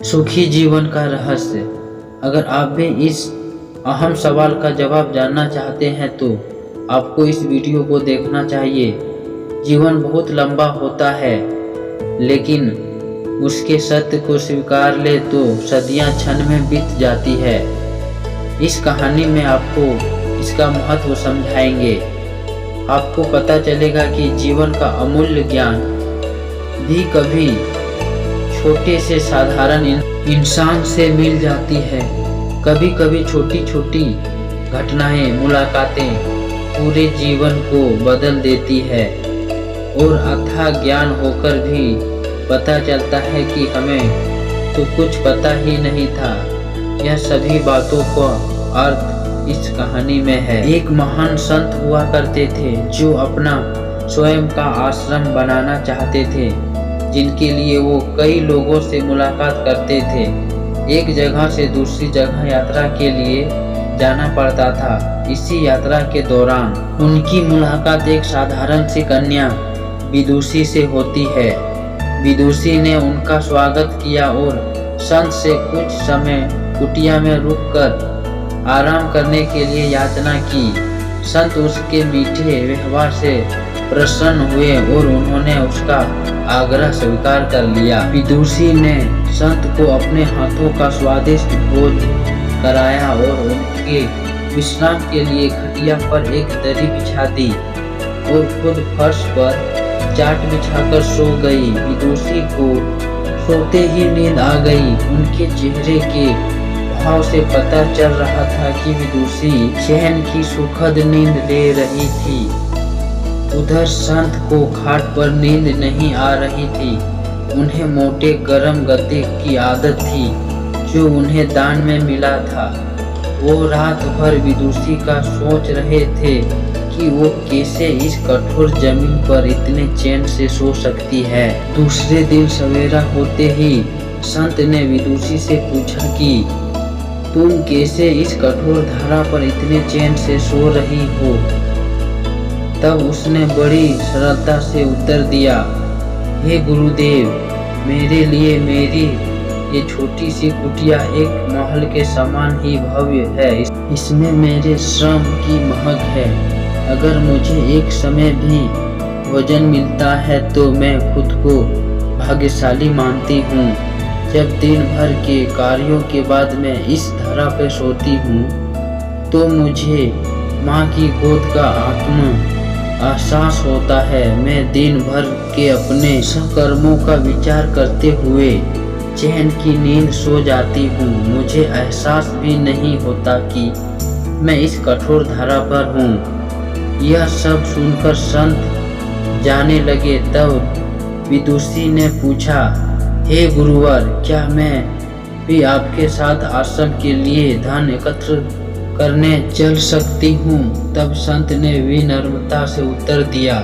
सुखी जीवन का रहस्य। अगर आप भी इस अहम सवाल का जवाब जानना चाहते हैं तो आपको इस वीडियो को देखना चाहिए। जीवन बहुत लंबा होता है, लेकिन उसके सत्य को स्वीकार ले तो सदियां क्षण में बीत जाती है। इस कहानी में आपको इसका महत्व समझाएंगे। आपको पता चलेगा कि जीवन का अमूल्य ज्ञान भी कभी छोटे से साधारण इंसान से मिल जाती है। कभी कभी छोटी छोटी घटनाएं, मुलाकातें पूरे जीवन को बदल देती है और अथाह ज्ञान होकर भी पता चलता है कि हमें तो कुछ पता ही नहीं था। यह सभी बातों का अर्थ इस कहानी में है। एक महान संत हुआ करते थे जो अपना स्वयं का आश्रम बनाना चाहते थे, जिनके लिए वो कई लोगों से मुलाकात करते थे। एक जगह से दूसरी जगह यात्रा के लिए जाना पड़ता था। इसी यात्रा के दौरान उनकी मुलाकात एक साधारण सी कन्या विदुषी से होती है। विदुषी ने उनका स्वागत किया और संत से कुछ समय कुटिया में रुककर आराम करने के लिए याचना की। संत उसके मीठे व्यवहार से प्रसन्न हुए और उन्होंने उसका आग्रह स्वीकार कर लिया। विदुषी ने संत को अपने हाथों का स्वादिष्ट भोज कराया और उनके विश्राम के लिए खटिया पर एक दरी बिछा दी और खुद फर्श पर चाट बिछाकर सो गई। विदुषी को सोते ही नींद आ गई। उनके चेहरे के भाव से पता चल रहा था कि विदुषी चैन की सुखद नींद ले रही थी। उधर संत को खाट पर नींद नहीं आ रही थी। उन्हें मोटे गरम गद्दे की आदत थी जो उन्हें दान में मिला था। वो रात भर विदुषी का सोच रहे थे कि वो कैसे इस कठोर जमीन पर इतने चैन से सो सकती है। दूसरे दिन सवेरा होते ही संत ने विदुषी से पूछा कि तुम कैसे इस कठोर धारा पर इतने चैन से सो रही हो। तब उसने बड़ी सरलता से उत्तर दिया, हे गुरुदेव, मेरे लिए मेरी ये छोटी सी कुटिया एक महल के समान ही भव्य है। इसमें मेरे श्रम की महक है। अगर मुझे एक समय भी भोजन मिलता है तो मैं खुद को भाग्यशाली मानती हूँ। जब दिन भर के कार्यों के बाद मैं इस धरा पर सोती हूँ तो मुझे माँ की गोद का एहसास होता है। मैं दिन भर के अपने सकर्मों का विचार करते हुए चैन की नींद सो जाती हूँ। मुझे एहसास भी नहीं होता कि मैं इस कठोर धारा पर हूँ। यह सब सुनकर संत जाने लगे। तब विदुषी ने पूछा, हे गुरुवर, क्या मैं भी आपके साथ आश्रम के लिए धन एकत्र करने चल सकती हूँ। तब संत ने विनम्रता से उत्तर दिया,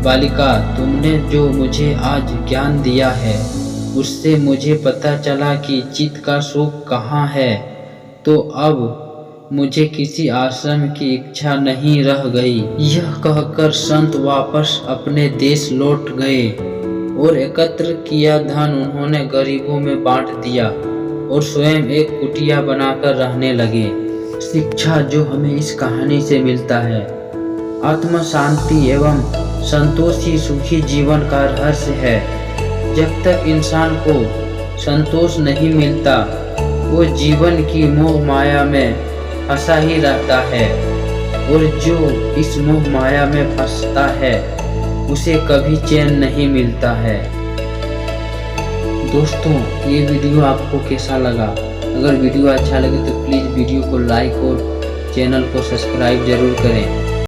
बालिका, तुमने जो मुझे आज ज्ञान दिया है उससे मुझे पता चला कि चित्त का सुख कहाँ है। तो अब मुझे किसी आश्रम की इच्छा नहीं रह गई। यह कहकर संत वापस अपने देश लौट गए और एकत्र किया धन उन्होंने गरीबों में बांट दिया और स्वयं एक कुटिया बनाकर रहने लगे। शिक्षा जो हमें इस कहानी से मिलता है, आत्म शांति एवं संतोष ही सुखी जीवन का रहस्य है। जब तक इंसान को संतोष नहीं मिलता वो जीवन की मोह माया में फंसा ही रहता है और जो इस मोह माया में फंसता है उसे कभी चैन नहीं मिलता है। दोस्तों, ये वीडियो आपको कैसा लगा? अगर वीडियो अच्छा लगे तो प्लीज़ वीडियो को लाइक और चैनल को सब्सक्राइब जरूर करें।